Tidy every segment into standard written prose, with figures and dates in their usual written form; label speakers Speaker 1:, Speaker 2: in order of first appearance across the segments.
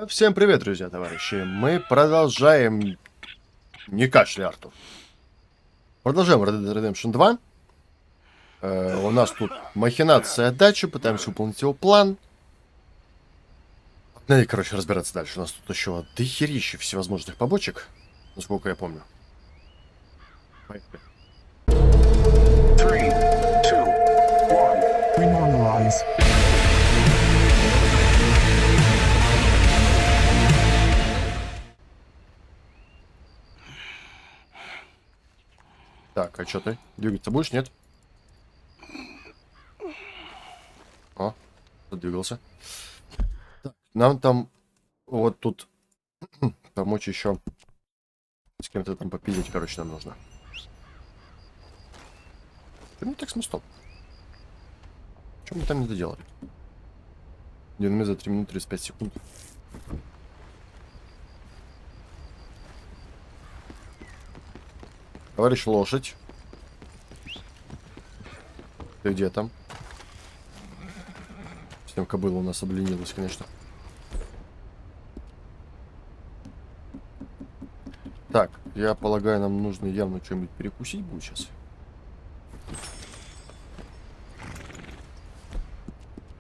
Speaker 1: Всем привет, друзья, товарищи. Мы продолжаем... Не кашляй, Артур. Продолжаем Red Dead Redemption 2. У нас тут махинация дачи, пытаемся выполнить его план. Ну и, короче, разбираться дальше. У нас тут еще дохерища всевозможных побочек, насколько я помню. Поехали.
Speaker 2: 3, 2, 1. Renormalize.
Speaker 1: Так, а что ты? Двигаться будешь, нет? О, задвигался. Так, нам там вот тут помочь еще с кем-то там попилить, короче, нам нужно. Что не так с мостом? Что мы там не доделали? Динамит за 3 минуты 35 секунд. Товарищ лошадь. Ты где там? С тем кобыла у нас обленилась, конечно. Так, я полагаю, нам нужно явно что-нибудь перекусить будет сейчас.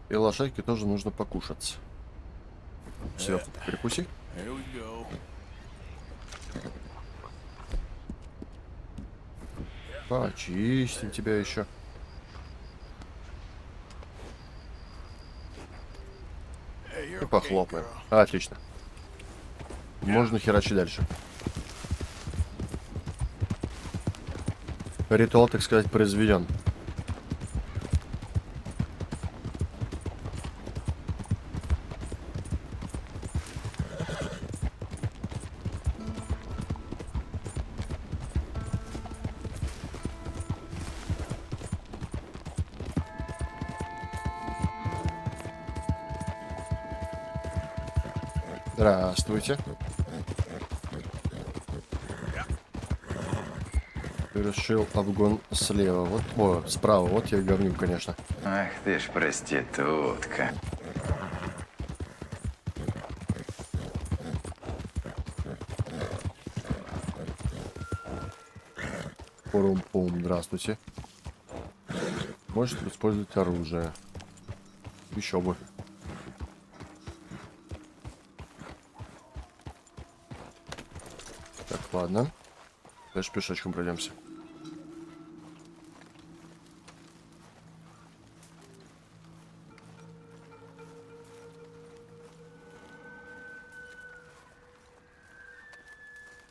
Speaker 1: И лошадке тоже нужно покушаться. Все, перекуси. Почистим тебя еще. И похлопаем. Отлично. Можно херачить дальше. Ритуал, так сказать, произведен. Здравствуйте. Решил обгон слева. Вот, о, справа. Вот я говню, конечно.
Speaker 3: Ах ты ж проститутка.
Speaker 1: Пурум-пум, здравствуйте. Можете использовать оружие. Еще бы. Так, ладно. Дальше пешочком пройдемся.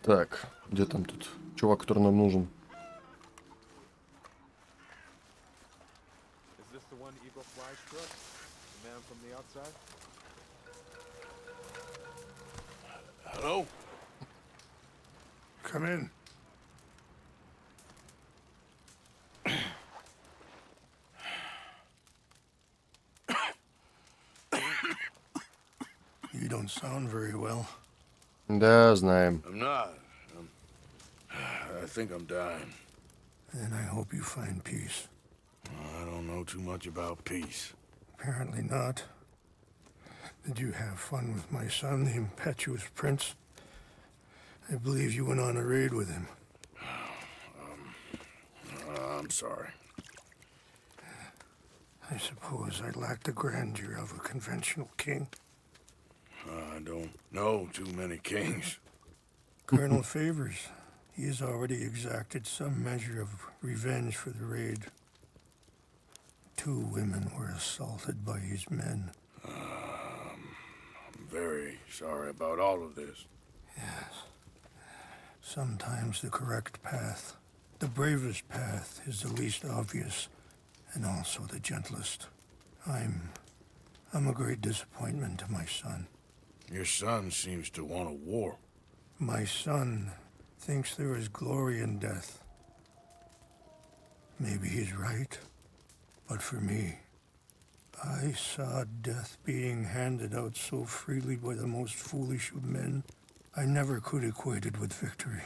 Speaker 1: Так, где там тут чувак, который нам нужен?
Speaker 2: Hello? Come in. You don't sound very well.
Speaker 1: Да, знаем.
Speaker 2: I'm not. I think I'm dying. And I hope you find peace. I don't know too much about peace. Apparently not. Did you have fun with my son, the impetuous prince? I believe you went on a raid with him. I'm sorry. I suppose I lack the grandeur of a conventional king. I don't know too many kings. Colonel Favors. He has already exacted some measure of revenge for the raid. 2 women were assaulted by his men. I'm very sorry about all of this. Yes. Sometimes the correct path, the bravest path, is the least obvious, and also the gentlest. I'm a great disappointment to my son. Your son seems to want a war. My son thinks there is glory in death. Maybe he's right, but for me, I saw death being handed out so freely by the most foolish of men, I never could equate it with victory.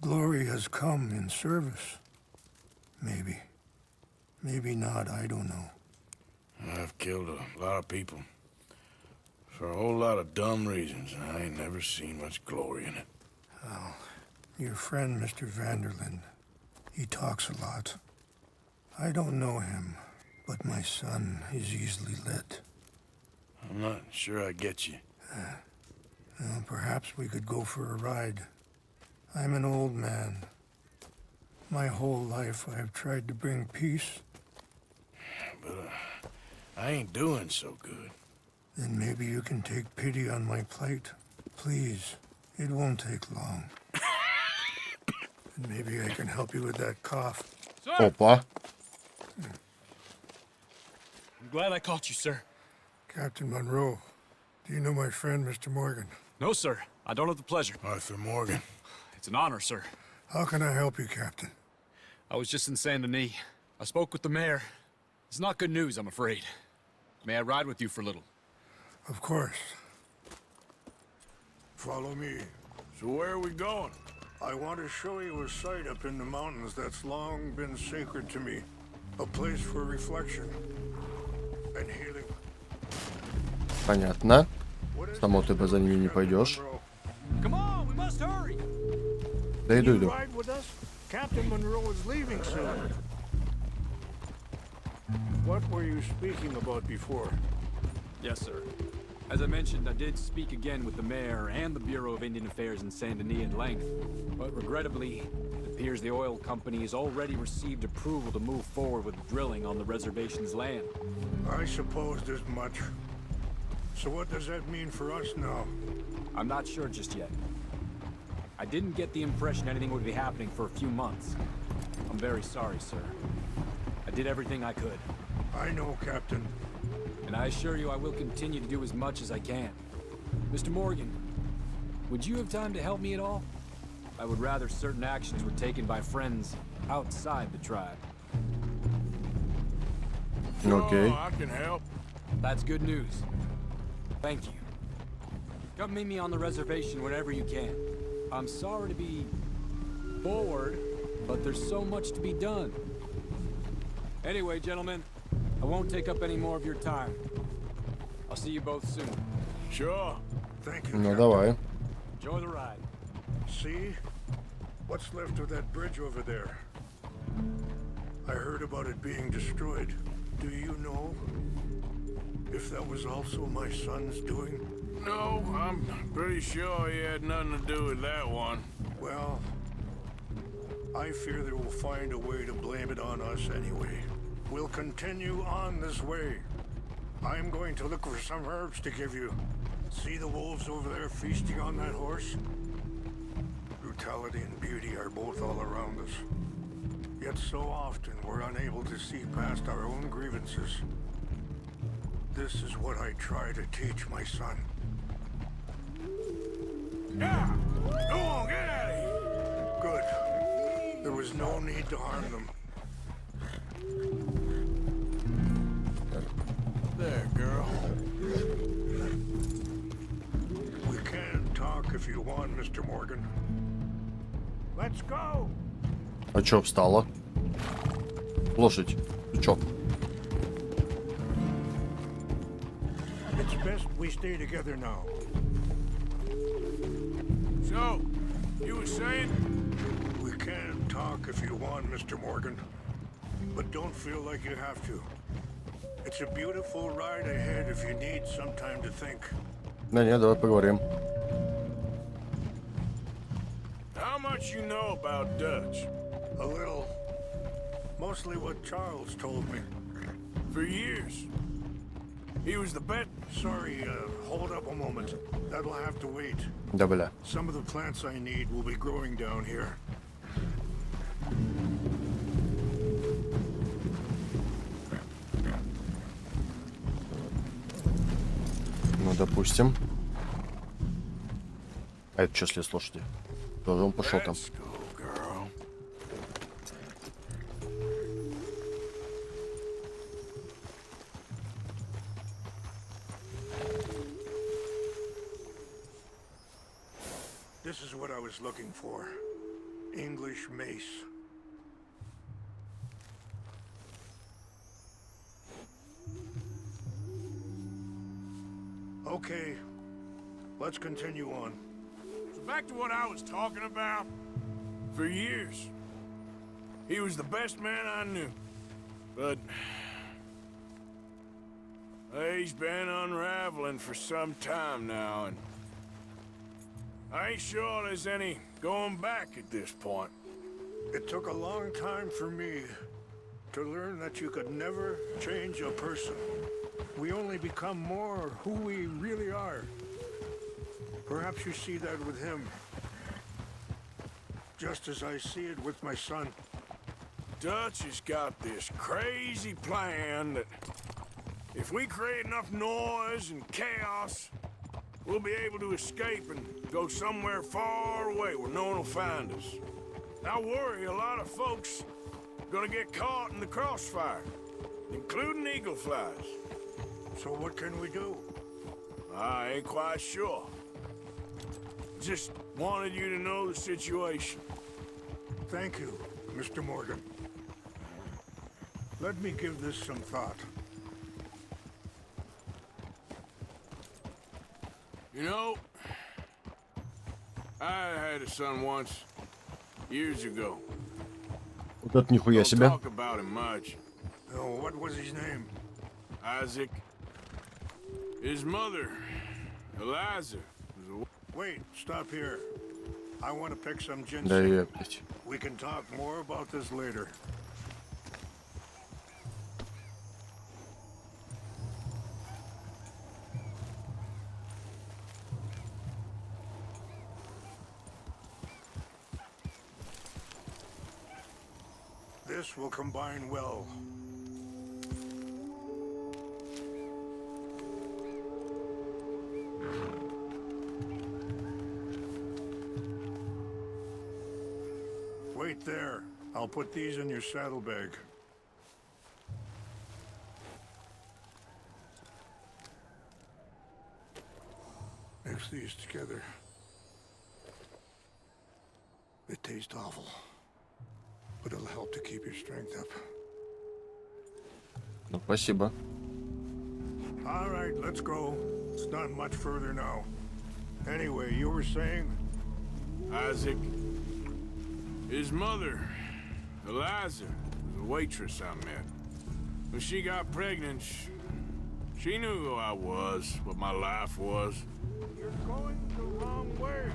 Speaker 2: Glory has come in service. Maybe. Maybe not, I don't know. I've killed a lot of people.
Speaker 4: For a whole lot of dumb reasons, and I ain't never seen much glory in it.
Speaker 2: Your friend, Mr. Vanderlyn, he talks a lot. I don't know him, but my son is easily led.
Speaker 4: I'm not sure I get you.
Speaker 2: Well, perhaps we could go for a ride. I'm an old man. My whole life I have tried to bring peace.
Speaker 4: But I ain't doing so good.
Speaker 2: Then maybe you can take pity on my plight. Please, it won't take long. And maybe I can help you with that cough.
Speaker 1: Опа.
Speaker 5: I'm glad I caught you, sir.
Speaker 2: Captain Monro, do you know my friend, Mr. Morgan?
Speaker 5: No, sir. I don't have the pleasure.
Speaker 4: Arthur Morgan.
Speaker 5: It's an honor, sir.
Speaker 2: How can I help you, Captain?
Speaker 5: I was just in Saint Denis. I spoke with the mayor. It's not good news, I'm afraid. May I ride with you for a little?
Speaker 2: Of course. Follow me.
Speaker 4: So where are we going?
Speaker 2: I want to show you a site up in the mountains that's long been sacred to me. A place for reflection and healing.
Speaker 1: Понятно. Само ты бы за ними не пойдешь.
Speaker 5: Come on, we must hurry!
Speaker 1: Да иду.
Speaker 2: Ride with us? Captain Monro is leaving soon. What were you speaking about before?
Speaker 5: Yes, sir. As I mentioned, I did speak again with the mayor and the Bureau of Indian Affairs in Saint Denis at length. But regrettably, it appears the oil company has already received approval to move forward with drilling on the reservation's land.
Speaker 2: I supposed as much. So what does that mean for us now?
Speaker 5: I'm not sure just yet. I didn't get the impression anything would be happening for a few months. I'm very sorry, sir. I did everything I could.
Speaker 2: I know, Captain.
Speaker 5: And I assure you I will continue to do as much as I can. Mr. Morgan, would you have time to help me at all? I would rather certain actions were taken by friends outside the tribe.
Speaker 1: Okay.
Speaker 4: Oh, I can help.
Speaker 5: That's good news. Thank you. Come meet me on the reservation whenever you can. I'm sorry to be bored, but there's so much to be done. Anyway, gentlemen, I won't take up any more of your time. I'll see you both soon.
Speaker 4: Sure.
Speaker 2: Thank you,
Speaker 1: Ну
Speaker 2: Captain.
Speaker 1: давай.
Speaker 5: Enjoy the ride.
Speaker 2: See? What's left of that bridge over there? I heard about it being destroyed. Do you know if that was also my son's doing?
Speaker 4: No, I'm pretty sure he had nothing to do with that one.
Speaker 2: Well, I fear they will find a way to blame it on us anyway. We'll continue on this way. I'm going to look for some herbs to give you. See the wolves over there feasting on that horse? Brutality and beauty are both all around us. Yet so often we're unable to see past our own grievances. This is what I try to teach my son.
Speaker 4: Yeah! Go on, get out of here!
Speaker 2: Good. There was no need to harm them.
Speaker 4: There, girl.
Speaker 2: We can talk if you want, Mr. Morgan. Let's go!
Speaker 1: А чё встала? Лошадь. Ты чё?
Speaker 2: It's best we stay together now.
Speaker 4: So, you were saying?
Speaker 2: We can talk if you want, Mr. Morgan. But don't feel like you have to. It's a beautiful ride ahead if you need some time to think.
Speaker 1: Да не, давай поговорим.
Speaker 4: How much you know about Dutch?
Speaker 2: A little. Mostly what Charles told me.
Speaker 4: For years. He was the best.
Speaker 2: Sorry, hold up a moment. That'll have to wait.
Speaker 1: Да бля.
Speaker 2: Some of the plants I need will be growing down here.
Speaker 1: Ну, допустим. А это что слез лошади? Тоже он пошел там.
Speaker 4: Let's go, girl.
Speaker 2: This is what I was looking for. English mace. Okay, let's continue on.
Speaker 4: So back to what I was talking about. For years, he was the best man I knew. But he's been unraveling for some time now, and I ain't sure there's any going back at this point.
Speaker 2: It took a long time for me to learn that you could never change a person. We only become more who we really are. Perhaps you see that with him, just as I see it with my son.
Speaker 4: Dutch has got this crazy plan that if we create enough noise and chaos, we'll be able to escape and go somewhere far away where no one will find us. I worry a lot of folks are gonna get caught in the crossfire, including eagle flies.
Speaker 2: So what can we do?
Speaker 4: I ain't quite sure. Just wanted you to know the situation.
Speaker 2: Thank you, Mr. Morgan. Let me give this some thought.
Speaker 4: You know, I had a son once, years ago.
Speaker 1: Вот это нихуя
Speaker 4: Don't
Speaker 1: себе.
Speaker 4: talk about him much.
Speaker 2: Oh, what was his name?
Speaker 4: Isaac. His mother, Eliza, was a...
Speaker 2: Wait, stop here. I want to pick some
Speaker 1: Да
Speaker 2: ginseng.
Speaker 1: ептать.
Speaker 2: We can talk more about this later. This will combine well. Wait there. I'll put these in your saddlebag. Mix these together. They taste awful, but it'll help to keep your strength up.
Speaker 1: Ну, спасибо.
Speaker 2: All right, let's go. It's not much further now. Anyway, you were saying?
Speaker 4: Isaac. His mother, Eliza, was a waitress I met. When she got pregnant, she knew who I was, what my life was. You're going the wrong way.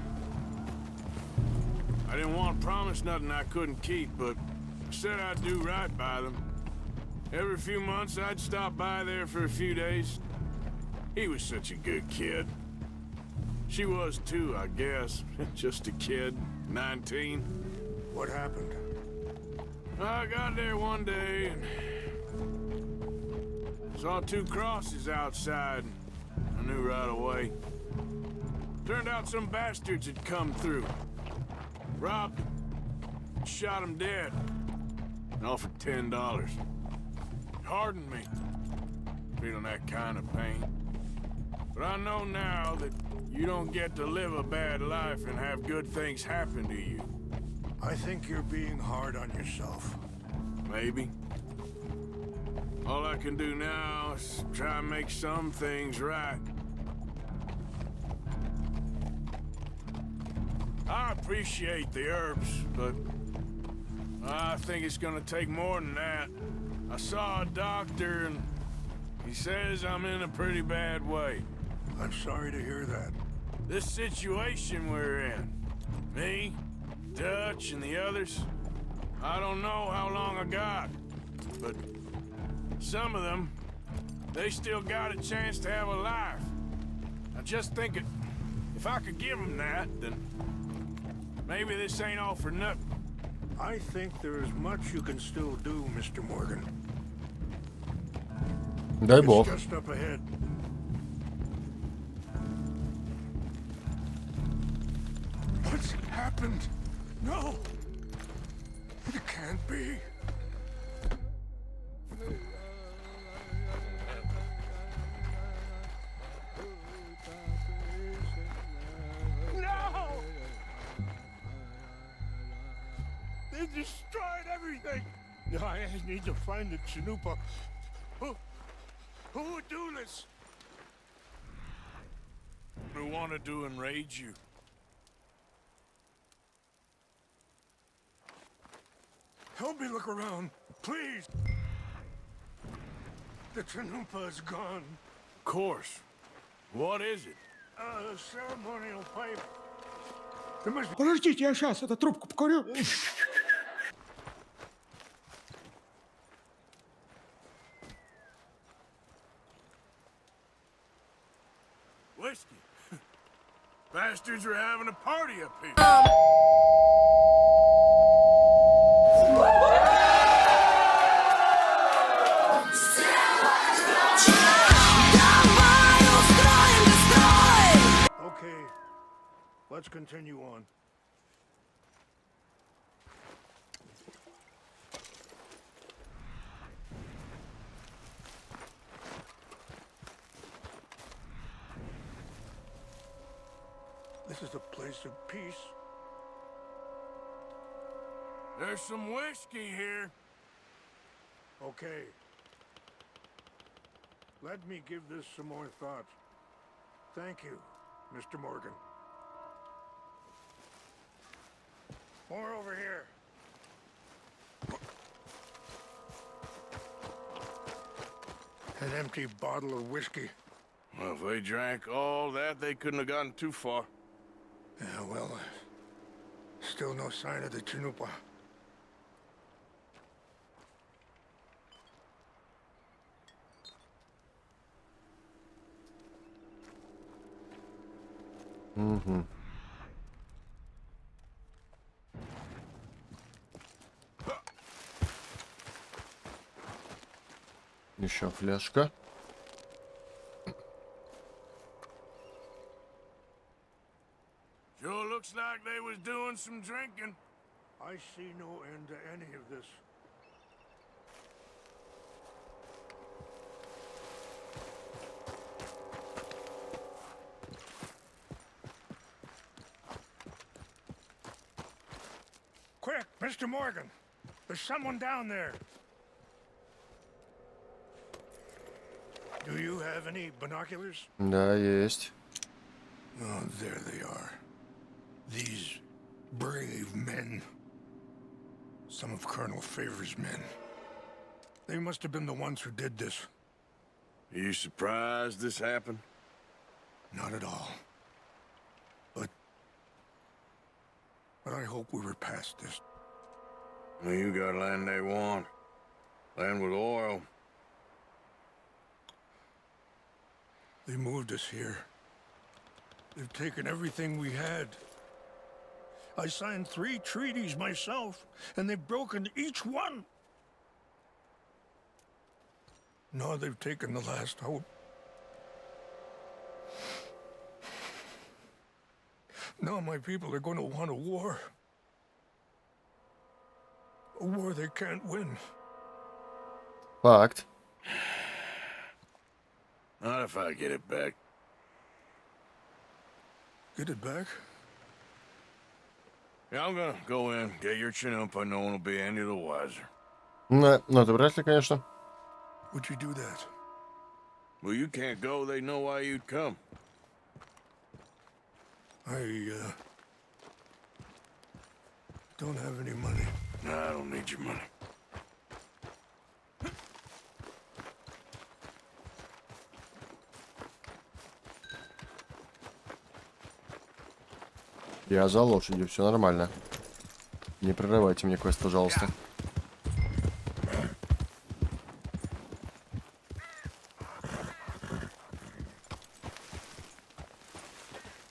Speaker 4: I didn't want to promise nothing I couldn't keep, but I said I'd do right by them. Every few months, I'd stop by there for a few days. He was such a good kid. She was too, I guess. Just a kid, 19.
Speaker 2: What happened?
Speaker 4: I got there one day and saw two crosses outside. I knew right away. Turned out some bastards had come through. Robbed him. Shot him dead. And offered $10. Hardened me. Feeling that kind of pain. But I know now that you don't get to live a bad life and have good things happen to you.
Speaker 2: I think you're being hard on yourself.
Speaker 4: Maybe. All I can do now is try and make some things right. I appreciate the herbs, but I think it's gonna take more than that. I saw a doctor and he says I'm in a pretty bad way.
Speaker 2: I'm sorry to hear that.
Speaker 4: This situation we're in, me, Dutch, and the others, I don't know how long I got, but some of them, they still got a chance to have a life. I just think if I could give them that, then maybe this ain't all for nothing.
Speaker 2: I think there is much you can still do, Mr. Morgan.
Speaker 1: Дай бог.
Speaker 2: It's just up ahead. What's happened? No! It can't be. No! They destroyed everything! I need to find the Chanupa. Who would do this?
Speaker 4: wanted to enrage you.
Speaker 2: Help me look around, please. The Chanupa is gone.
Speaker 4: Of course. What is it?
Speaker 2: A ceremonial pipe. There must be...
Speaker 6: Подождите, я сейчас эту трубку покурю.
Speaker 4: Whiskey. Bastards are having a party up here.
Speaker 2: Okay, let's continue on. This is a place of peace.
Speaker 4: There's some whiskey here.
Speaker 2: Okay. Let me give this some more thought. Thank you, Mr. Morgan. More over here. An empty bottle of whiskey.
Speaker 4: Well, if they drank all that, they couldn't have gotten too far.
Speaker 2: Yeah, well, still no sign of the Chanupa.
Speaker 1: Угу. Еще фляжка.
Speaker 4: Sure looks like they was doing some drinking.
Speaker 2: I see no end to any of this. Quick, Mr. Morgan! There's someone down there! Do you have any binoculars?
Speaker 1: Да, есть.
Speaker 2: Oh, there they are. These brave men. Some of Colonel Favor's men. They must have been the ones who did this.
Speaker 4: Are you surprised this happened?
Speaker 2: Not at all. But I hope we were past this.
Speaker 4: Well, you got land they want. Land with oil.
Speaker 2: They moved us here. They've taken everything we had. I signed 3 treaties myself, and they've broken each one. Now they've taken the last hope. Now my people are going to want a war. A war they can't win.
Speaker 1: Факт.
Speaker 4: Not if I get it back.
Speaker 2: Get it back?
Speaker 4: Yeah, I'm gonna go in, get your chin up, no one will be any the wiser.
Speaker 1: Ну, это вряд ли, конечно.
Speaker 2: Would you do that?
Speaker 4: Well, you can't go, they know why you'd come.
Speaker 2: I don't have any money.
Speaker 4: No, I don't need your money.
Speaker 1: Я за лошадью, все нормально. Не прерывайте мне квест, пожалуйста.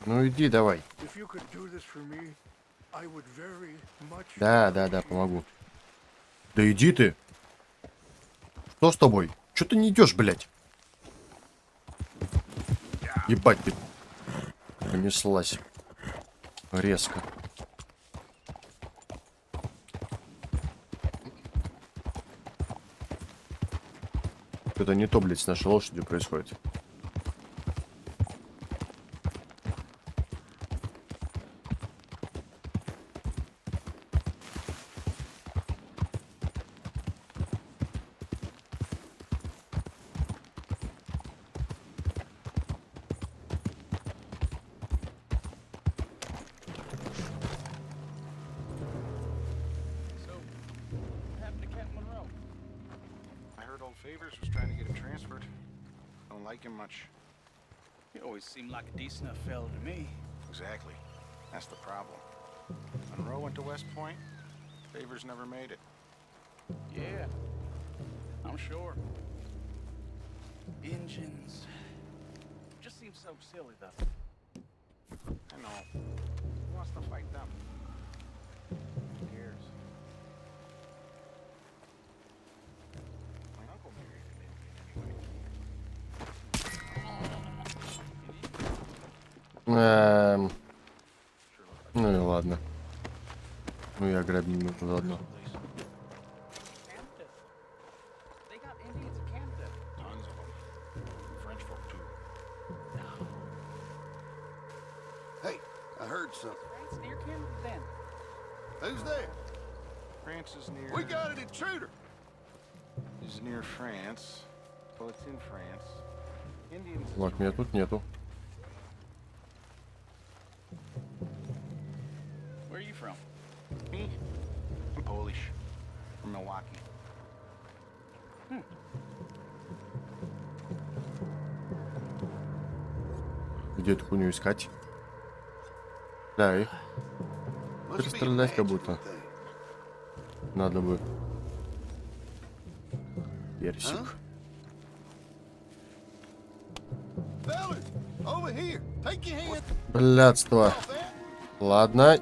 Speaker 1: Ну иди давай. Да, помогу. Да иди ты. Что с тобой? Че ты не идешь, блядь? Ебать ты. Понеслась. Резко. Это не то, блядь, с нашей лошадью происходит.
Speaker 7: favors was trying to get him transferred. Don't like him much.
Speaker 8: He always seemed like a decent enough fella to me.
Speaker 7: Exactly. That's the problem. Monro went to West Point. Favors never made it.
Speaker 8: Yeah, I'm sure. Engines. Just seems so silly, though.
Speaker 7: I know. Who wants to fight them? Who cares? My uncle married an Indian anyway.
Speaker 1: Ну и ладно. Ну и ограбим его заодно.
Speaker 8: Canada. They got Indians in Canada.
Speaker 7: Tons of them. French folk too.
Speaker 9: Hey, I heard something.
Speaker 8: France near Canada then.
Speaker 9: Who's there?
Speaker 7: France is near.
Speaker 9: We got an intruder.
Speaker 7: Is near France. Well, it's in France. Indians.
Speaker 1: Так, меня тут нету.
Speaker 8: Where are you from?
Speaker 7: Me? I'm Polish. From Milwaukee.
Speaker 1: Где эту хуйню искать? Да, и перестрелять как будто. Надо бы. Персик.
Speaker 9: Fellas, over here. Take your hand
Speaker 1: Блядство.
Speaker 9: off that.
Speaker 1: Ладно.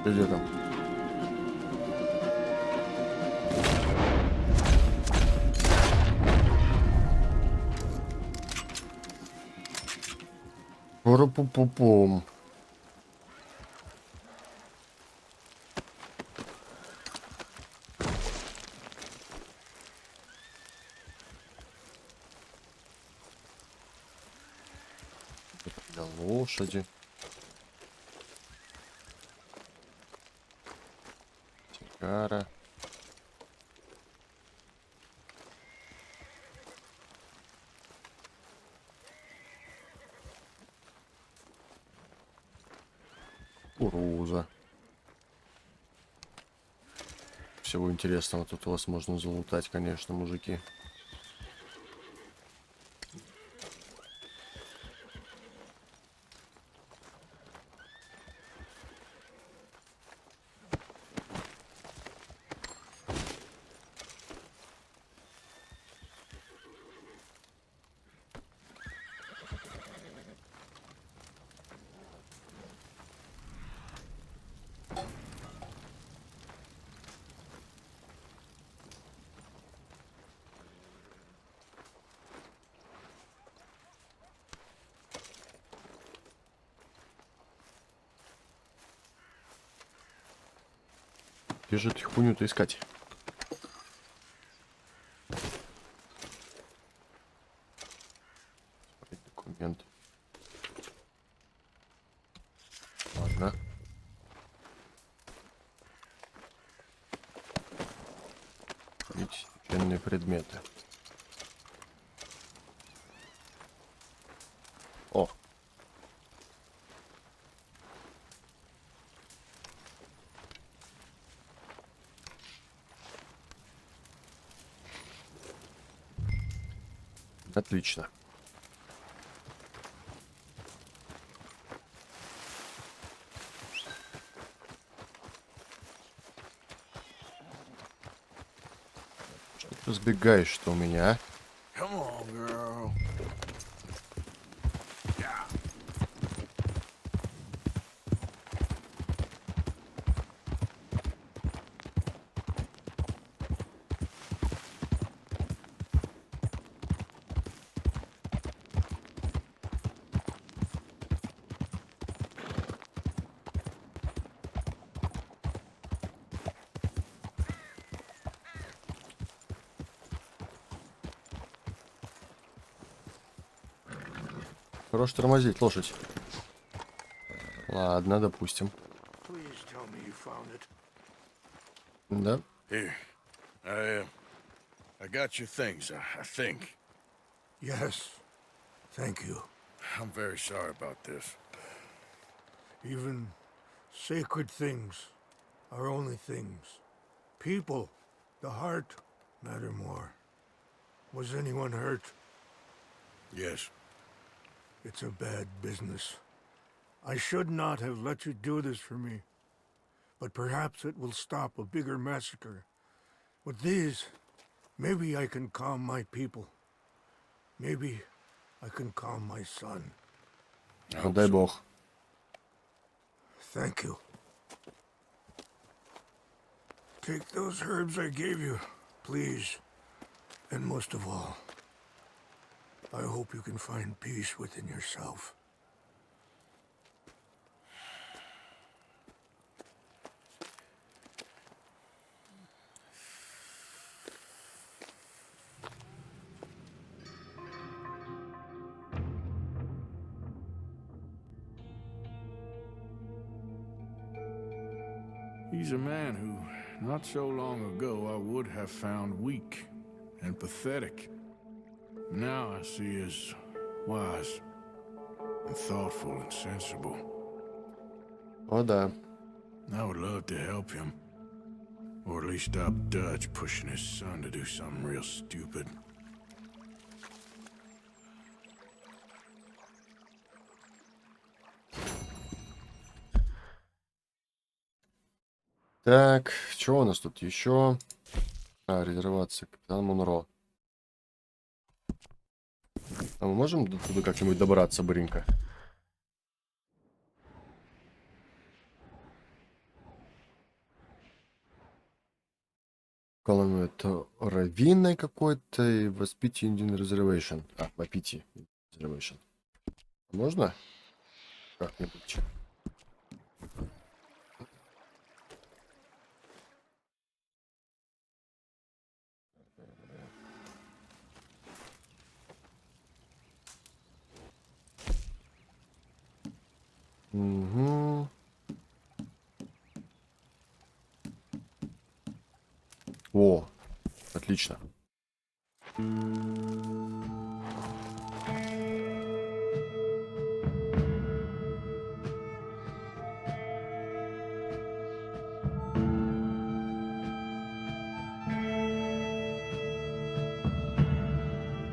Speaker 1: Где там? Пу-пу-пум. Для лошади. Сигара. Кукуруза. Всего интересного тут у вас можно залутать, конечно, мужики. Где же эту хуйню-то искать? Документ. Ладно. Священные предметы. О. Отлично. Что ты сбегаешь-что у меня, а?
Speaker 4: Come on, girl.
Speaker 1: Хорош тормозить лошадь. Ладно, допустим.
Speaker 2: Please tell me you found it.
Speaker 1: Да.
Speaker 4: Here. I got your things, I think.
Speaker 2: Yes. Thank you.
Speaker 4: I'm very sorry about this.
Speaker 2: Even sacred things are only things. People, the heart, matter more. Was anyone hurt?
Speaker 4: Yes.
Speaker 2: It's a bad business. I should not have let you do this for me. But perhaps it will stop a bigger massacre. With these, maybe I can calm my people. Maybe I can calm my son.
Speaker 1: Ну, дай бог.
Speaker 2: Thank you. Take those herbs I gave you, please. And most of all, I hope you can find peace within yourself.
Speaker 4: He's a man who, not so long ago, I would have found weak and pathetic. Now I see as wise and thoughtful and sensible.
Speaker 1: О, да.
Speaker 4: I would love to help him. Or at least stop Dutch pushing his son to do something real stupid.
Speaker 1: Так, что у нас тут еще? Резервация, капитана Монро. А мы можем туда как-нибудь добраться, быренько? Колония это раввиной какой-то и воспитие Indian Reservation. Вапити Reservation. Можно? Как-нибудь. Угу. О, отлично.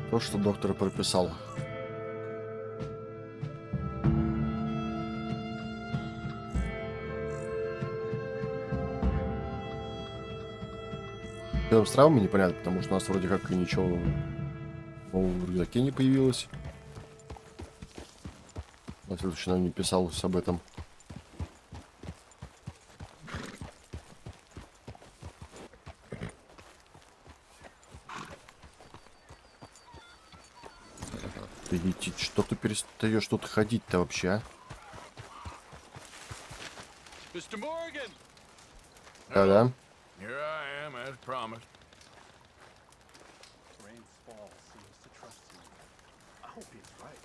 Speaker 1: То, что доктор прописал. С травмами непонятно, потому что у нас вроде как и ничего в рюкзаке не появилось. На следующий нам не писалось об этом. Видите, что ты перестаешь тут ходить-то вообще, а? Да-да.
Speaker 4: Here I am, as promised.
Speaker 8: Rain's fall seems to trust you. I hope he's right.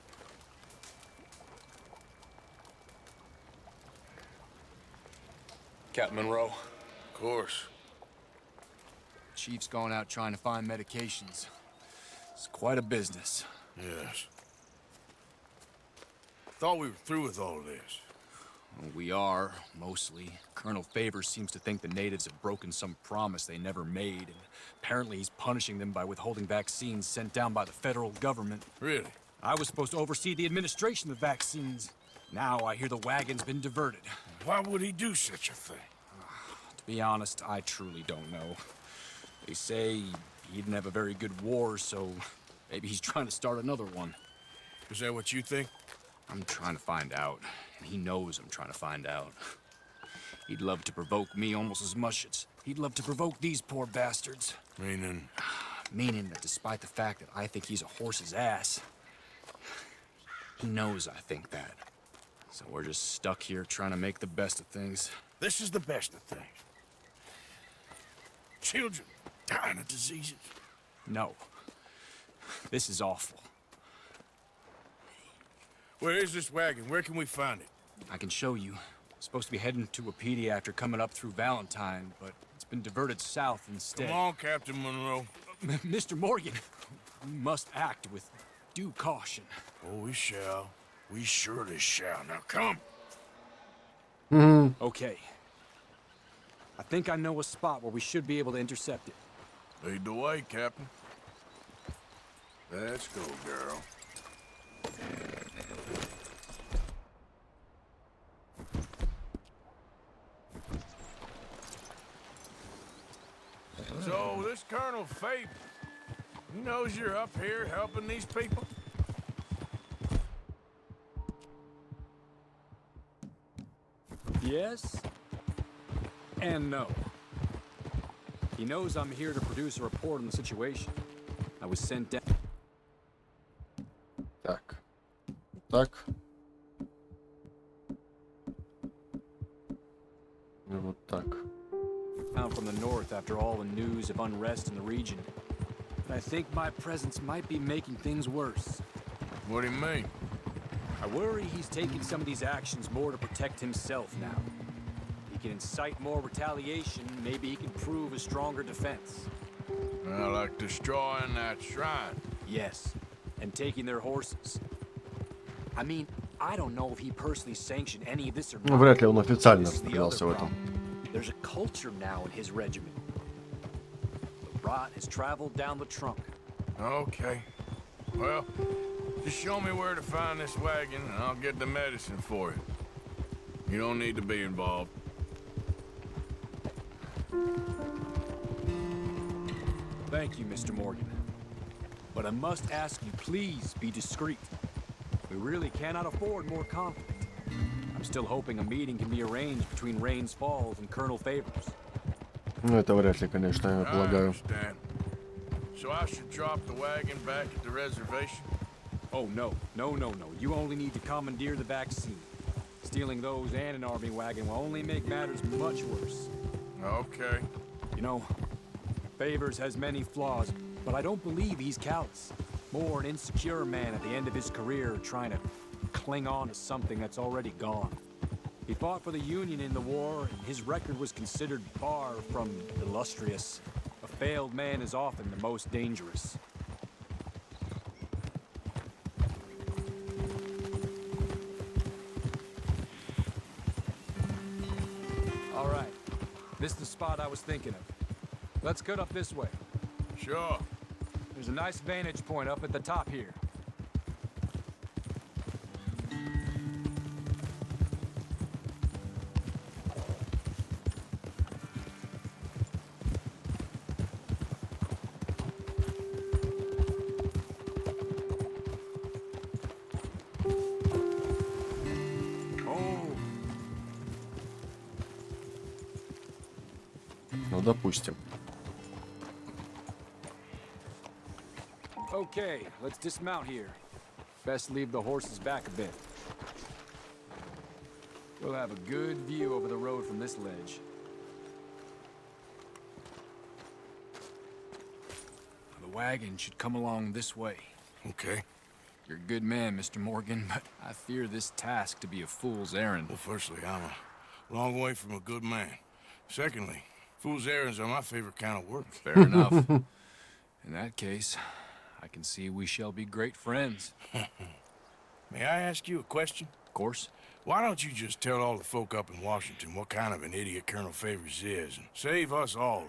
Speaker 5: Captain Monro.
Speaker 4: Of course.
Speaker 5: Chief's going out trying to find medications. It's quite a business.
Speaker 4: Yes. Thought we were through with all of this.
Speaker 5: We are, mostly. Colonel Favors seems to think the natives have broken some promise they never made, and apparently he's punishing them by withholding vaccines sent down by the federal government.
Speaker 4: Really?
Speaker 5: I was supposed to oversee the administration of vaccines. Now I hear the wagon's been diverted.
Speaker 4: Why would he do such a thing?
Speaker 5: To be honest, I truly don't know. They say he didn't have a very good war, so maybe he's trying to start another one.
Speaker 4: Is that what you think?
Speaker 5: I'm trying to find out, and he knows I'm trying to find out. He'd love to provoke me almost as much as he'd love to provoke these poor bastards.
Speaker 4: Meaning?
Speaker 5: Meaning that despite the fact that I think he's a horse's ass, he knows I think that. So we're just stuck here trying to make the best of things.
Speaker 4: This is the best of things. Children dying of diseases.
Speaker 5: No. This is awful.
Speaker 4: Where is this wagon? Where can we find it?
Speaker 5: I can show you. Supposed to be heading to a PD after coming up through Valentine, but it's been diverted south instead.
Speaker 4: Come on, Captain Monroe.
Speaker 5: Mr. Morgan, we must act with due caution.
Speaker 4: Oh, we shall. We surely shall. Now come.
Speaker 5: Okay. I think I know a spot where we should be able to intercept it.
Speaker 4: Lead the way, Captain. Let's go, girl. So, this Colonel Fabe, he knows you're up here helping these people?
Speaker 5: Yes and no. He knows I'm here to produce a report on the situation. I was sent down.
Speaker 1: Так. Так. И вот так.
Speaker 5: Out from the north after all the news of unrest in the region. But I think my presence might be making things worse.
Speaker 4: What do you mean?
Speaker 5: I worry he's taking some of these actions more to protect himself now. He can incite more retaliation, maybe he can prove a stronger defense.
Speaker 4: Like destroying that shrine.
Speaker 5: Yes, and taking their horses. I mean, I don't know if he personally sanctioned any of this or
Speaker 1: Ну,
Speaker 5: not.
Speaker 1: вряд ли он официально
Speaker 5: This is the
Speaker 1: распорядился в
Speaker 5: other
Speaker 1: этом.
Speaker 5: problem. There's a culture now in his regiment. The rot has traveled down the trunk.
Speaker 4: Okay. Well, just show me where to find this wagon and I'll get the medicine for you. You don't need to be involved.
Speaker 5: Thank you, Mr. Morgan. But I must ask you, please be discreet. We really cannot afford more conflict. I'm still hoping a meeting can be arranged between Rains Falls and Colonel Favors.
Speaker 1: Ну, это вряд ли, конечно, я
Speaker 4: I
Speaker 1: полагаю.
Speaker 4: understand. So I should drop the wagon back at the reservation?
Speaker 5: Oh, no. No. You only need to commandeer the vaccine. Stealing those and an army wagon will only make matters much worse.
Speaker 4: Okay.
Speaker 5: You know, Favors has many flaws, but I don't believe he's callous. More an insecure man at the end of his career trying to cling on to something that's already gone. He fought for the Union in the war, and his record was considered far from illustrious. A failed man is often the most dangerous. All right. This is the spot I was thinking of. Let's cut up this way.
Speaker 4: Sure.
Speaker 5: There's a nice vantage point up at the top here.
Speaker 1: Ну, допустим.
Speaker 5: Okay, let's dismount here. Best leave the horses back a bit. We'll have a good view over the road from this ledge. The wagon should come along this way.
Speaker 4: Okay.
Speaker 5: You're a good man, Mr. Morgan, but I fear this task to be a fool's errand.
Speaker 4: Well, firstly, I'm a long way from a good man. Secondly, fool's errands are my favorite kind of work.
Speaker 5: Fair enough. In that case, I can see we shall be great friends.
Speaker 4: May I ask you a question?
Speaker 5: Of course.
Speaker 4: Why don't you just tell all the folk up in Washington what kind of an idiot Colonel Favors is and save us all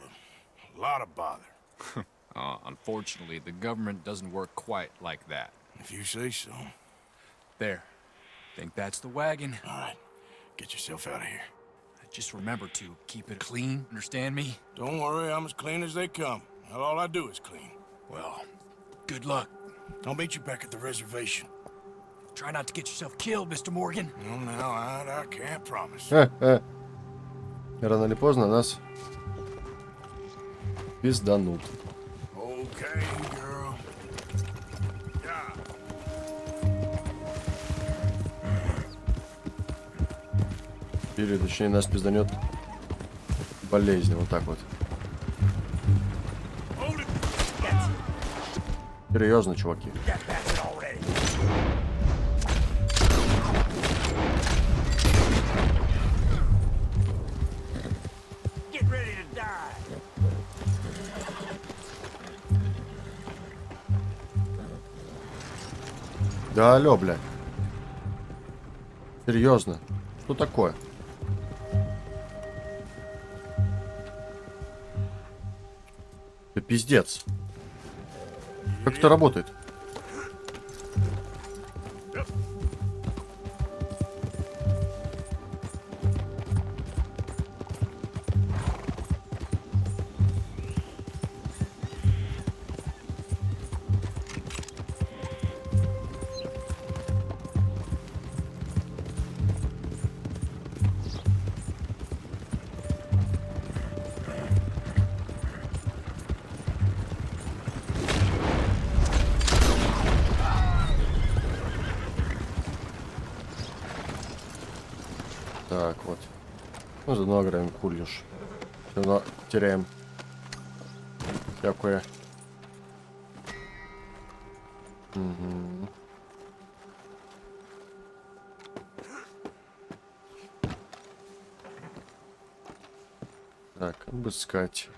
Speaker 4: a lot of bother?
Speaker 5: Unfortunately, the government doesn't work quite like that.
Speaker 4: If you say so.
Speaker 5: There. Think that's the wagon.
Speaker 4: All right. Get yourself out of here.
Speaker 5: Just remember to keep it clean, understand me?
Speaker 4: Don't worry, I'm as clean as they come. Well, all I do is clean.
Speaker 5: Well, good luck.
Speaker 4: I'll meet you back at the reservation.
Speaker 5: Try not to get yourself killed, Mr. Morgan.
Speaker 4: No, I can't promise.
Speaker 1: Рано или поздно нас пизданут.
Speaker 4: Okay, girl. Yeah.
Speaker 1: Или, точнее, нас пизданет болезнь, вот так вот. Серьезно, чуваки. Да алё, блядь. Серьезно. Что такое? Да пиздец. Как это работает? Так, вот. Ну, заодно играем куришь. Все равно теряем всякое. Угу. Так, обыскать.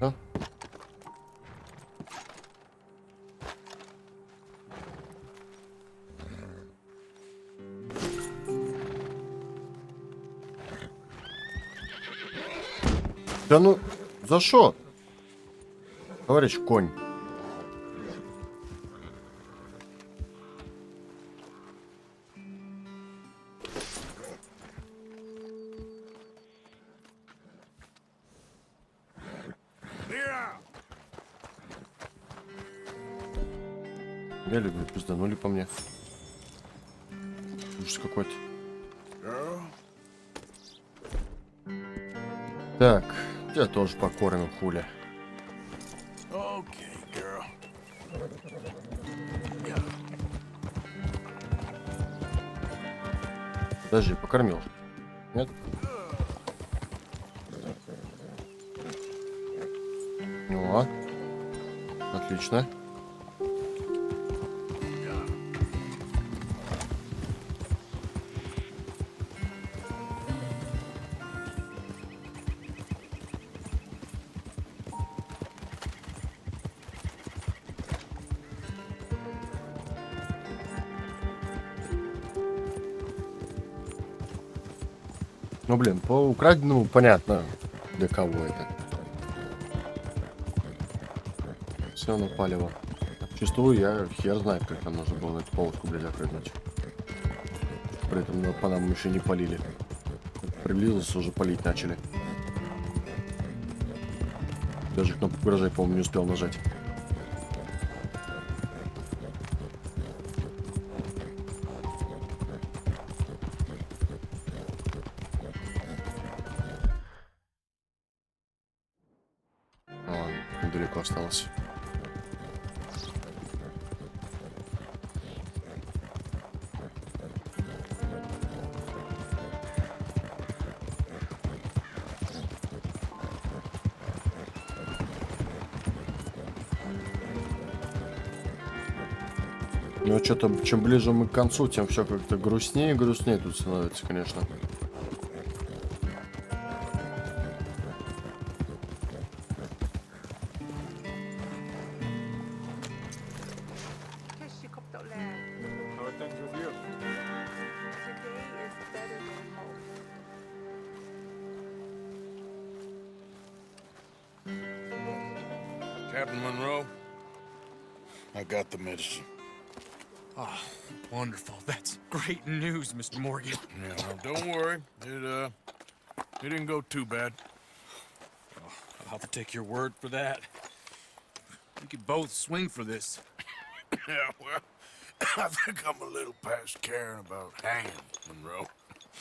Speaker 1: А? Да ну, за что? Товарищ конь. Я люблю, пизданули по мне. Ужас какой-то. Так, тебя тоже покормим, хуля. Подожди, покормил. Нет? О, отлично. Ну, блин, по украденному понятно, для кого это. Все равно палево. Чувствую, я хер знает, как там нужно было на эту полоску, блядь, закрыть. При этом по нам еще не полили. Приблизился, уже палить начали. Даже кнопку гаража, по-моему, не успел нажать. Недалеко осталось. Ну, что-то, чем ближе мы к концу, тем все как-то грустнее и грустнее тут становится, конечно.
Speaker 4: Captain Monro, I got the medicine.
Speaker 5: Oh, wonderful. That's great news, Mr. Morgan.
Speaker 4: Yeah, well, don't worry. It didn't go too bad.
Speaker 5: Oh, I'll have to take your word for that. We could both swing for this.
Speaker 4: Yeah, well, I think I'm a little past caring about hanging, Monroe.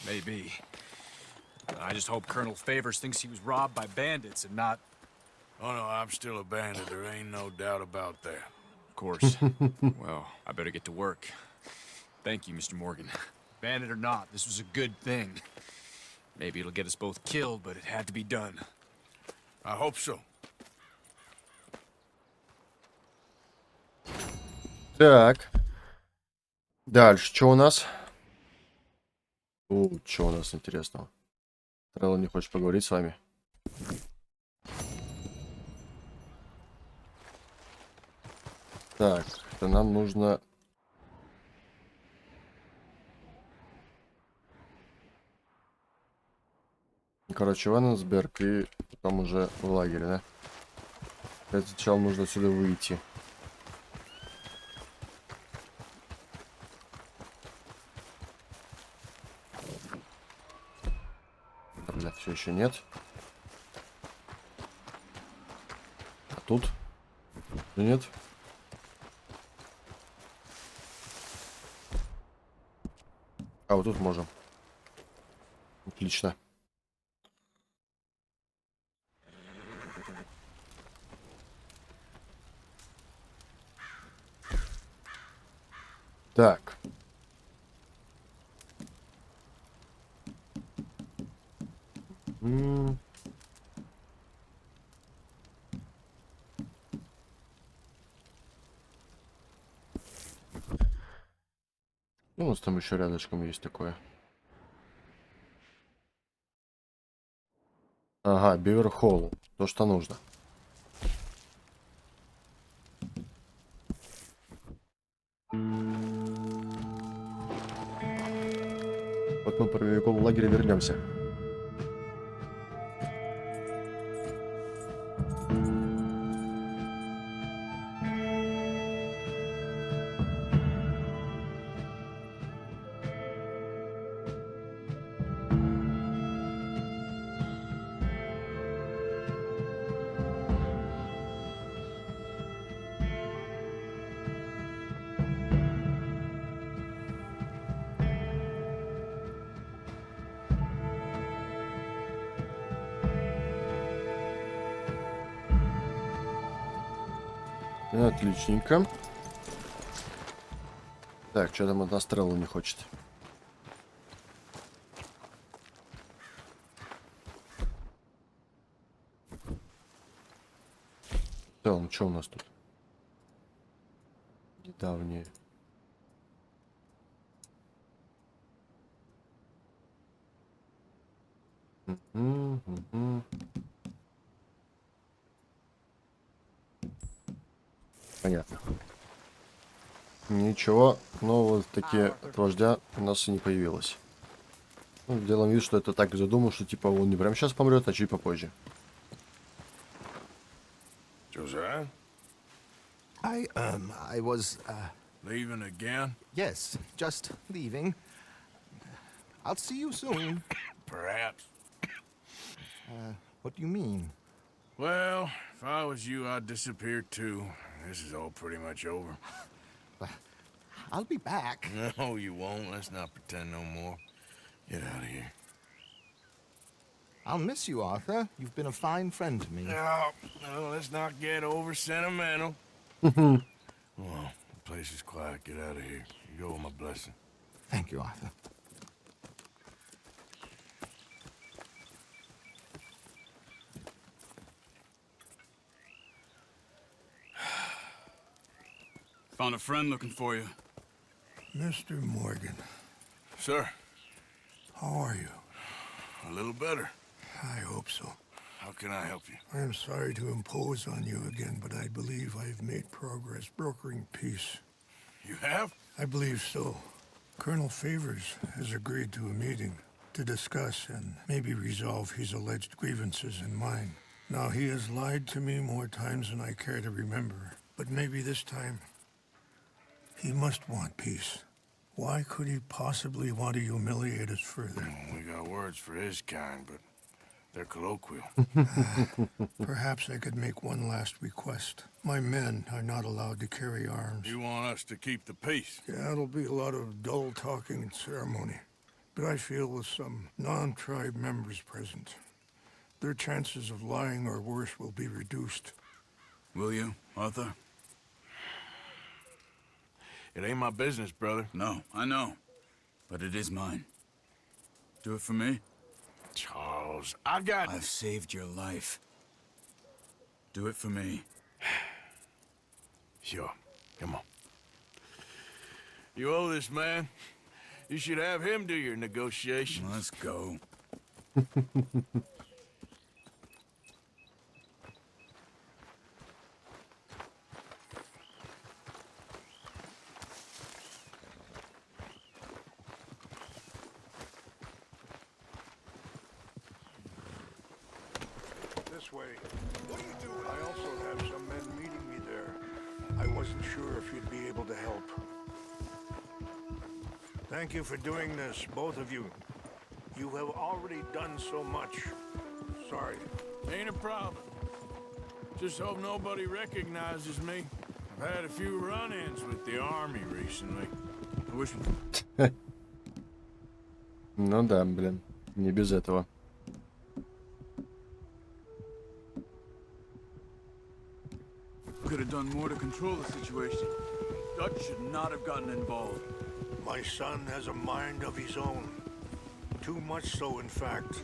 Speaker 5: Maybe. I just hope Colonel Favors thinks he was robbed by bandits and not...
Speaker 4: Oh, no, I'm still a bandit. There ain't no doubt about that.
Speaker 5: Of course. Well, I better get to work. Thank you, Mr. Morgan. Bandit or not, this was a good thing. Maybe it'll get us both killed, but it had to be done.
Speaker 4: I hope so.
Speaker 1: Так. Дальше, что у нас? Что у нас интересного? Трелло не хочет поговорить с вами. Так, это нам нужно... Короче, Ванненсберг и потом уже в лагере, да? Сначала нужно отсюда выйти. Бля, все еще нет. А тут? Да нет. А вот тут можем. Отлично. Так. Ну, у нас там еще рядышком есть такое. Ага, Биверхолл. То, что нужно. Вот мы прямиком в лагере вернемся. Отличненько. Так, что там одна стрела не хочет. В целом, что у нас тут? Недавние. Понятно. Ничего нового таки от вождя у нас и не появилось. Ну, делаем вид, что это так и задумал, что типа он не прямо сейчас помрет, а чуть попозже.
Speaker 4: Josiah?
Speaker 9: I was,
Speaker 4: Leaving again?
Speaker 9: yes, just leaving. I'll see you soon.
Speaker 4: Perhaps.
Speaker 9: What do you mean?
Speaker 4: Well, if I was you, I'd disappear too. This is all pretty much over.
Speaker 9: I'll be back.
Speaker 4: No, you won't. Let's not pretend no more. Get out of here.
Speaker 9: I'll miss you, Arthur. You've been a fine friend to me.
Speaker 4: No, let's not get over sentimental. Well, the place is quiet. Get out of here. You go with my blessing.
Speaker 9: Thank you, Arthur.
Speaker 10: Found a friend looking for you.
Speaker 2: Mr. Morgan,
Speaker 4: Sir,
Speaker 2: how are you?
Speaker 4: a little better.
Speaker 2: I hope so.
Speaker 4: How can I help you?
Speaker 2: I am sorry to impose on you again, but I believe I have made progress brokering peace.
Speaker 4: You have?
Speaker 2: I believe so. Colonel Favors has agreed to a meeting to discuss and maybe resolve his alleged grievances and mine. Now, he has lied to me more times than I care to remember, but maybe this time he must want peace. Why could he possibly want to humiliate us further?
Speaker 4: We got words for his kind, but they're colloquial.
Speaker 2: Perhaps I could make one last request. My men are not allowed to carry arms.
Speaker 4: You want us to keep the peace?
Speaker 2: Yeah, it'll be a lot of dull talking and ceremony. But I feel with some non-tribe members present, their chances of lying or worse will be reduced.
Speaker 10: Will you, Arthur?
Speaker 4: It ain't my business, brother.
Speaker 10: No, I know. But it is mine. Do it for me?
Speaker 4: Charles, I've
Speaker 10: saved your life. Do it for me.
Speaker 4: Sure. Come on. You owe this man. You should have him do your negotiations.
Speaker 10: Let's go.
Speaker 2: This way. What are you doing? I also have some men meeting me there. I wasn't sure if you'd be able to help. Thank you for doing this, both of you. You have already done so much. Sorry.
Speaker 4: Ain't a problem. Just hope nobody recognizes me. I've had a few run-ins with the army recently. I wish...
Speaker 1: Ну да, блин, не без этого.
Speaker 10: Could have done more to control the situation. Dutch should not have gotten involved.
Speaker 2: My son has a mind of his own. Too much so, in fact.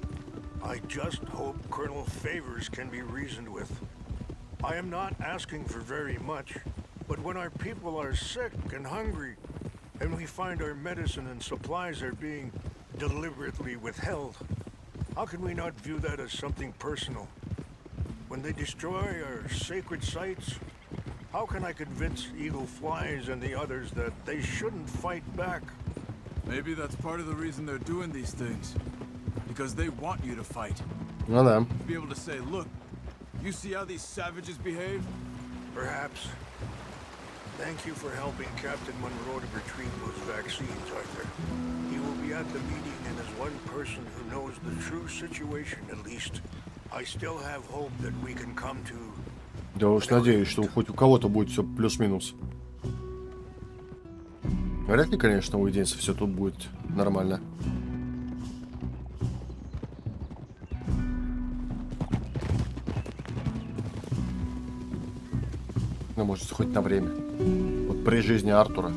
Speaker 2: I just hope Colonel Favors can be reasoned with. I am not asking for very much, but when our people are sick and hungry, and we find our medicine and supplies are being deliberately withheld, how can we not view that as something personal? When they destroy our sacred sites, how can I convince Eagle Flies and the others that they shouldn't fight back?
Speaker 10: Maybe that's part of the reason they're doing these things. Because they want you to fight.
Speaker 1: Ну да.
Speaker 10: To be able to say, look, you see how these savages behave?
Speaker 2: Perhaps. Thank you for helping Captain Monro to retrieve those vaccines, Arthur. He will be at the meeting, and as one person who knows the true situation, at least, I still have hope that we can come to...
Speaker 1: Да уж надеюсь, что хоть у кого-то будет все плюс-минус. Вряд ли, конечно, у единицы все тут будет нормально. Ну, может, хоть на время. Вот при жизни Артура.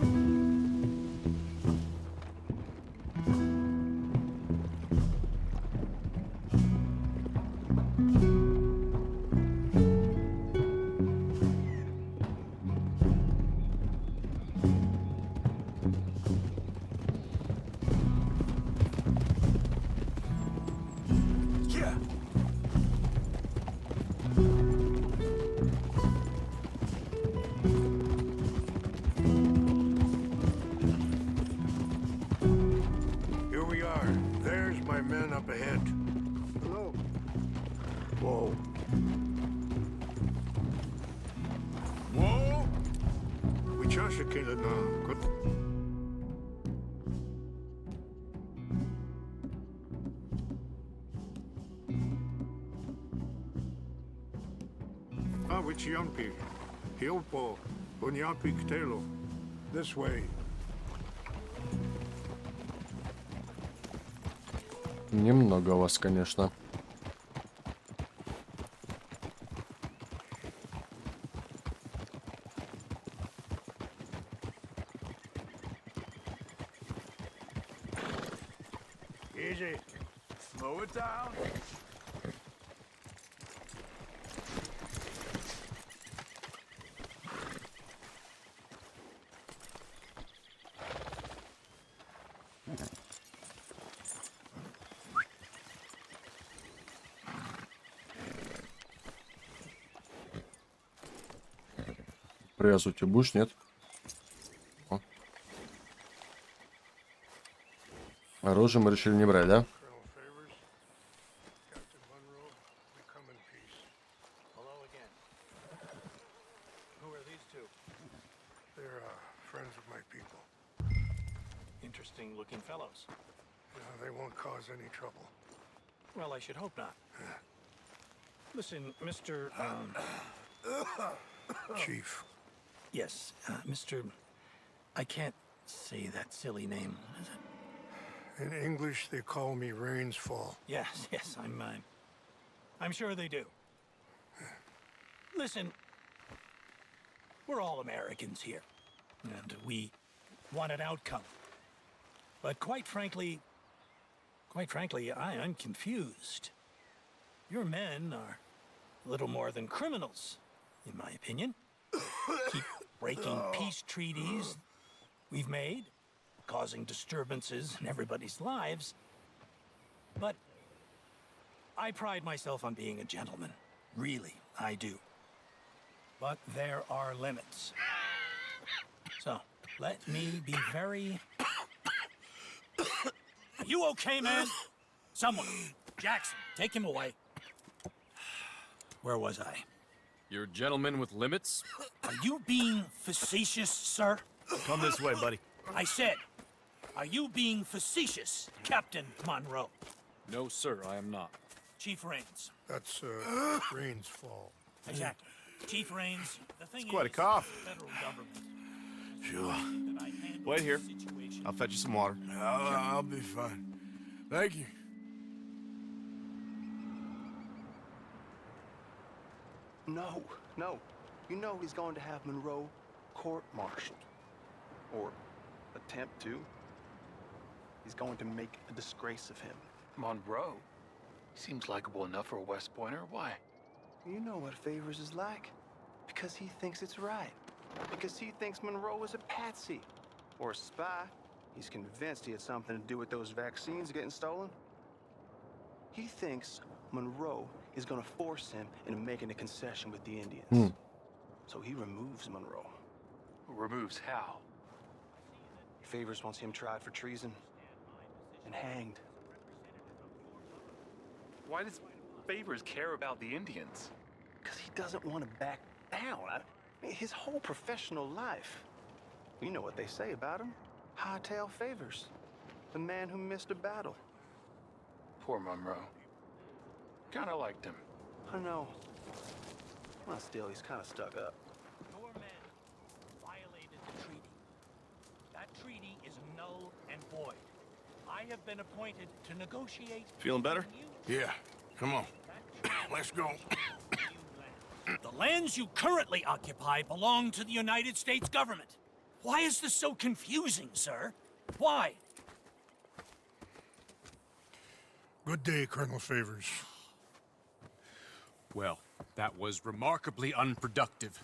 Speaker 2: Here we are. There's my men up ahead. Hello. Whoa.
Speaker 4: Whoa!
Speaker 2: We чаще кинули на... вы чьямпи? Хилпо, буняпи к телу. This way.
Speaker 1: Немного вас, конечно.
Speaker 2: Easy.
Speaker 4: Slow it down.
Speaker 1: Привязывать будешь, нет? О. Оружие мы решили не брать, да?
Speaker 2: Colonel Favors, Captain Monro, we come in peace.
Speaker 8: Hello again. Who are these two?
Speaker 2: They're friends of my people.
Speaker 8: Interesting looking fellows.
Speaker 2: They won't cause any trouble.
Speaker 8: Well, I should hope not. Listen, Mr.
Speaker 2: Chief.
Speaker 8: Yes, Mr. I can't say that silly name, is it?
Speaker 2: In English, they call me Rainsfall.
Speaker 8: Yes, yes, I'm sure they do. Listen, we're all Americans here, and we want an outcome. But quite frankly, I'm confused. Your men are little more than criminals, in my opinion. Keep breaking peace treaties. we've made, causing disturbances in everybody's lives. But I pride myself on being a gentleman. Really, I do. But there are limits. So, let me be very... Are you okay, man? Someone. Jackson, take him away. Where was I?
Speaker 5: You're a gentleman with limits?
Speaker 8: Are you being facetious, sir?
Speaker 10: Come this way, buddy.
Speaker 8: I said, are you being facetious, Captain Monro?
Speaker 5: No, sir, I am not.
Speaker 8: Chief Rains.
Speaker 2: That's, Rain's fault.
Speaker 8: Exactly. Chief Rains, the thing
Speaker 10: Quite a
Speaker 8: is,
Speaker 10: cough.
Speaker 8: federal government.
Speaker 10: Sure.
Speaker 8: That I handle
Speaker 10: Wait here.
Speaker 8: this situation.
Speaker 10: I'll fetch you some water.
Speaker 4: I'll be fine. Thank you.
Speaker 11: No, no. You know he's going to have Monroe court-martialed. Or attempt to. He's going to make a disgrace of him.
Speaker 12: Monro? Seems likable enough for a West Pointer. Why?
Speaker 11: You know what Favors is like. Because he thinks it's right. Because he thinks Monroe is a patsy. Or a spy. He's convinced he had something to do with those vaccines getting stolen. He thinks Monroe is going to force him into making a concession with the Indians. So he removes Monroe.
Speaker 12: Removes how?
Speaker 11: Favors wants him tried for treason and hanged.
Speaker 12: Why does Favors care about the Indians?
Speaker 11: Because he doesn't want to back down. I mean, his whole professional life. You know what they say about him. Hightail Favors. The man who missed a battle.
Speaker 12: Poor Monro. Kinda liked him.
Speaker 11: I know. Well, still, he's kind of stuck up.
Speaker 8: Your men violated the treaty. That treaty is null and void. I have been appointed to negotiate...
Speaker 10: Feeling better?
Speaker 4: Yeah, come on. Let's go.
Speaker 8: The lands you currently occupy belong to the United States government. Why is this so confusing, sir? Why?
Speaker 2: Good day, Colonel Favors.
Speaker 5: Well, that was remarkably unproductive.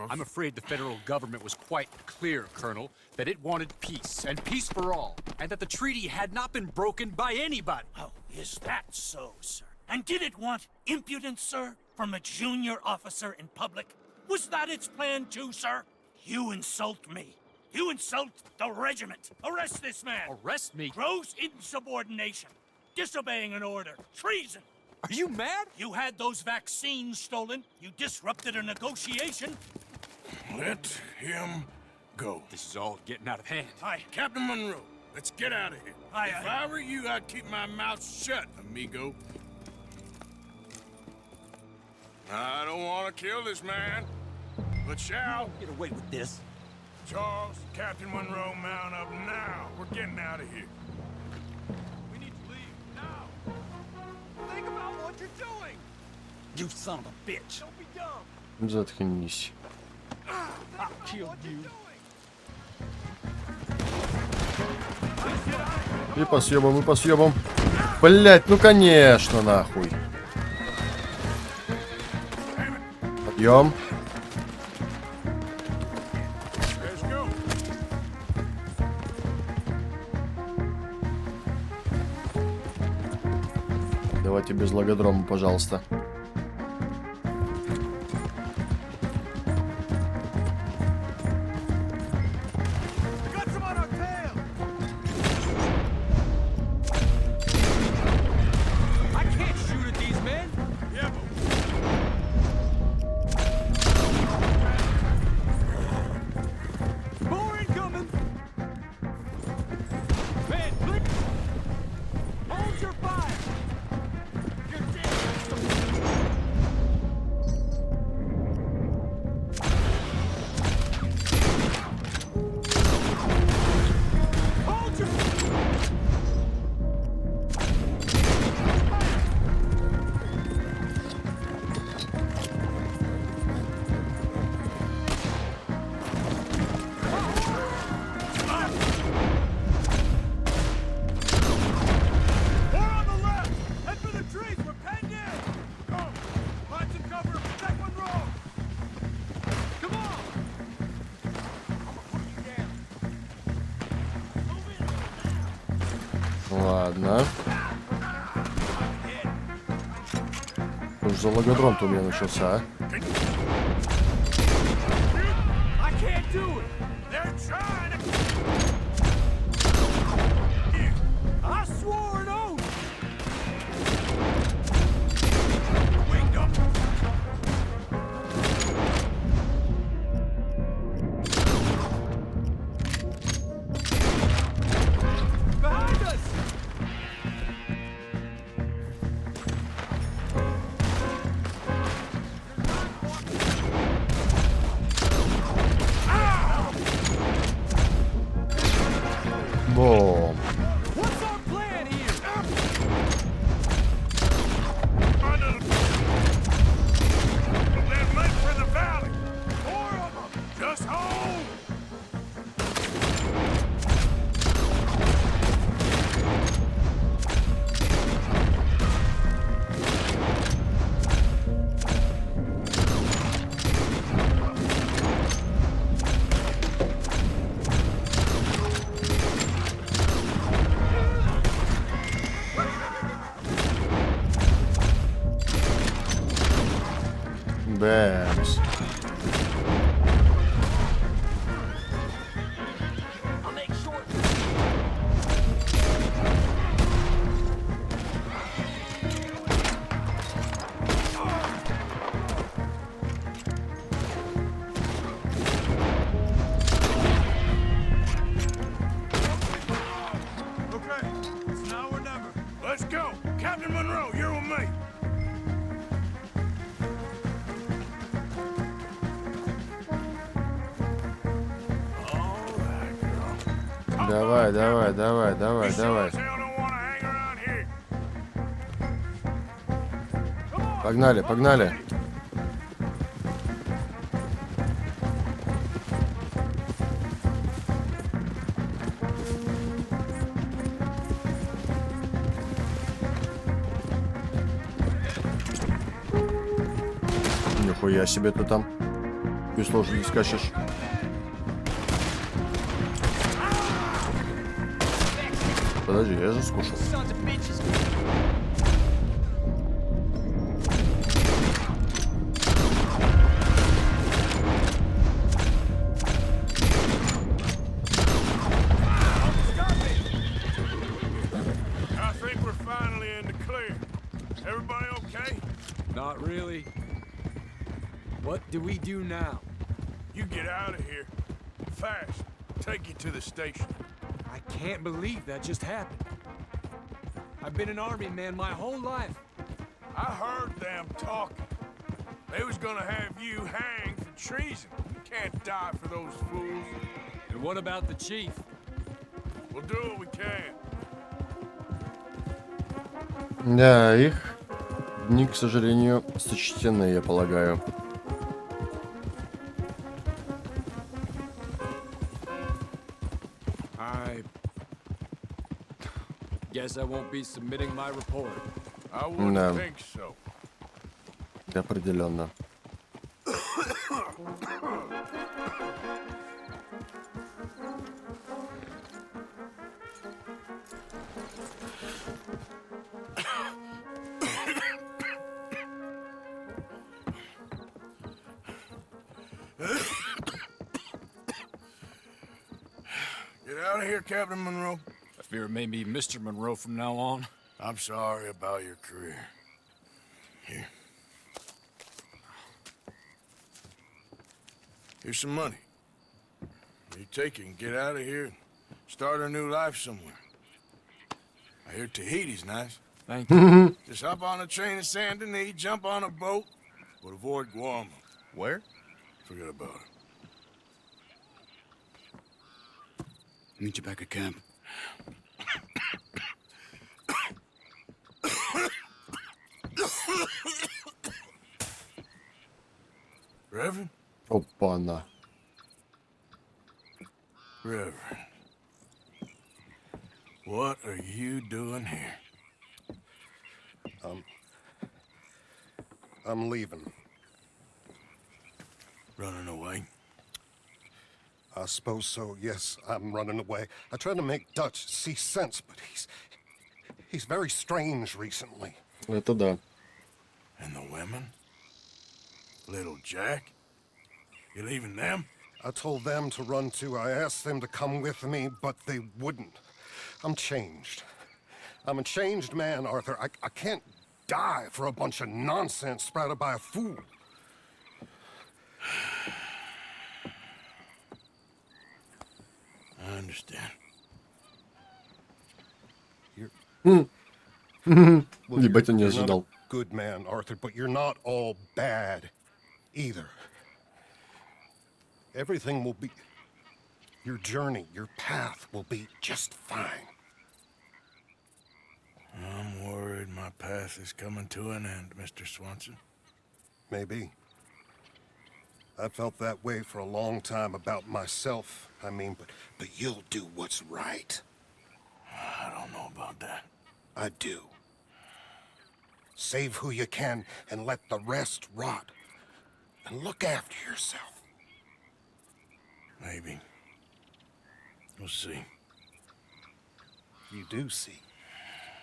Speaker 5: I'm afraid the federal government was quite clear, Colonel, that it wanted peace, and peace for all, and that the treaty had not been broken by anybody.
Speaker 8: Oh, is that so, sir? And did it want impudence, sir, from a junior officer in public? Was that its plan too, sir? You insult me. You insult the regiment. Arrest this man.
Speaker 5: Arrest me?
Speaker 8: Gross insubordination. Disobeying an order. Treason.
Speaker 5: Are you mad?
Speaker 8: You had those vaccines stolen. You disrupted a negotiation.
Speaker 4: Let him go.
Speaker 5: This is all getting out of hand.
Speaker 8: Aye.
Speaker 4: Captain Monroe, let's get out of here.
Speaker 8: Aye,
Speaker 4: If
Speaker 8: aye.
Speaker 4: I were you, I'd keep my mouth shut, amigo. I don't want to kill this man, but shall.
Speaker 8: Get away with this.
Speaker 4: Charles, Captain Monroe, mount up now. We're getting out of here.
Speaker 10: We need to leave now. Think about what you're doing.
Speaker 8: You son of a bitch.
Speaker 10: Don't be dumb.
Speaker 1: Заткнись.
Speaker 8: I'll kill you.
Speaker 1: И по съебам, и по съебам. Блять, ну конечно, нахуй. Подъем.
Speaker 4: Let's go.
Speaker 1: Давайте без логодрома, пожалуйста.
Speaker 10: We got some on our tail.
Speaker 5: I can't shoot at these men.
Speaker 4: Yeah, but
Speaker 5: More incoming. Man, please. Hold your fire. You're dead.
Speaker 1: Ладно. Уж за логодром-то у меня начался, а? Бом. Бэмс.
Speaker 4: Okay, it's now or never. Let's go. Captain Monro, you're with me.
Speaker 1: Давай, давай, давай, давай, давай. Погнали, погнали. Нихуя себе ты там без лошади скачешь. Подожди, я же скушал.
Speaker 5: Not really. What do we do now?
Speaker 4: You get out of here. Fast. Take you to the station.
Speaker 5: I can't believe that just happened. I've been an army man my whole life.
Speaker 4: I heard them talking. They was gonna have you hanged for treason. You can't die for those fools.
Speaker 5: And what about the chief?
Speaker 4: We'll do what we can.
Speaker 1: Да, их дни, к сожалению, сочтены, я полагаю.
Speaker 5: I guess I won't be submitting my report.
Speaker 4: I wouldn't
Speaker 1: No.
Speaker 4: think so.
Speaker 1: Определенно.
Speaker 4: Get out of here, Captain Monro.
Speaker 5: I fear it may be Mr. Monroe from now on.
Speaker 4: I'm sorry about your career. Here. Here's some money. You take it and get out of here and start a new life somewhere. I hear Tahiti's nice.
Speaker 5: Thank you.
Speaker 4: Just hop on a train to Saint Denis, jump on a boat, but avoid Guam.
Speaker 7: Where?
Speaker 4: Forget about it.
Speaker 10: Meet you back at camp.
Speaker 4: Reverend?
Speaker 1: Опа-на.
Speaker 4: Reverend. What are you doing here?
Speaker 2: I'm leaving.
Speaker 4: Running away?
Speaker 2: I suppose so, yes, I'm running away. I tried to make Dutch see sense, but
Speaker 13: He's very strange recently.
Speaker 1: Это да.
Speaker 4: And the women? Little Jack? You leaving them?
Speaker 13: I told them to run too. I asked them to come with me, but they wouldn't. I'm changed. I'm a changed man, Arthur. I can't die for a bunch of nonsense sprouted by a fool.
Speaker 4: I understand.
Speaker 1: Ебать, я не ожидал.
Speaker 13: Good man, Arthur, but you're not all bad either. Everything will be... Your journey, your path will be just fine.
Speaker 4: I'm worried my path is coming to an end, Mr. Swanson.
Speaker 13: Maybe. I felt that way for a long time about myself. I mean, but you'll do what's right.
Speaker 4: I don't know about that.
Speaker 13: I do. Save who you can and let the rest rot. And look after yourself.
Speaker 4: Maybe. We'll see.
Speaker 13: You do see.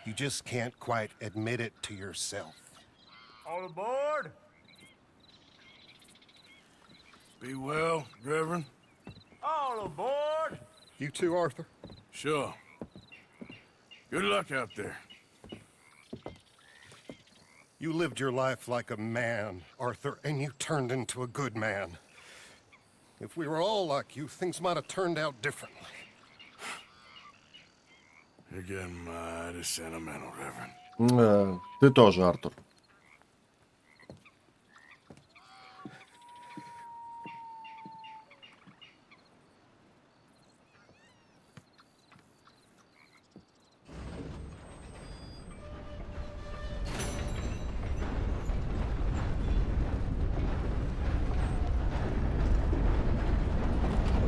Speaker 13: You just can't quite admit it to yourself.
Speaker 4: All aboard! Be well, Reverend.
Speaker 10: All aboard!
Speaker 13: You too, Arthur?
Speaker 4: Sure. Good luck out there.
Speaker 13: You lived your life like a man, Arthur, and you turned into a good man. If we were all like you, things might have turned out differently.
Speaker 4: You're getting mighty sentimental, Reverend.
Speaker 1: Ты тоже, Артур.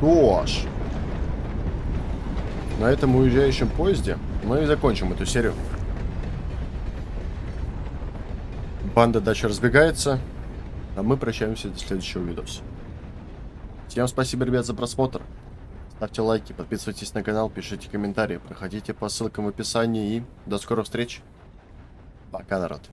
Speaker 1: Что ж, на этом уезжающем поезде мы и закончим эту серию. Банда дальше разбегается, а мы прощаемся до следующего видоса. Всем спасибо, ребят, за просмотр. Ставьте лайки, подписывайтесь на канал, пишите комментарии, проходите по ссылкам в описании и до скорых встреч. Пока, народ.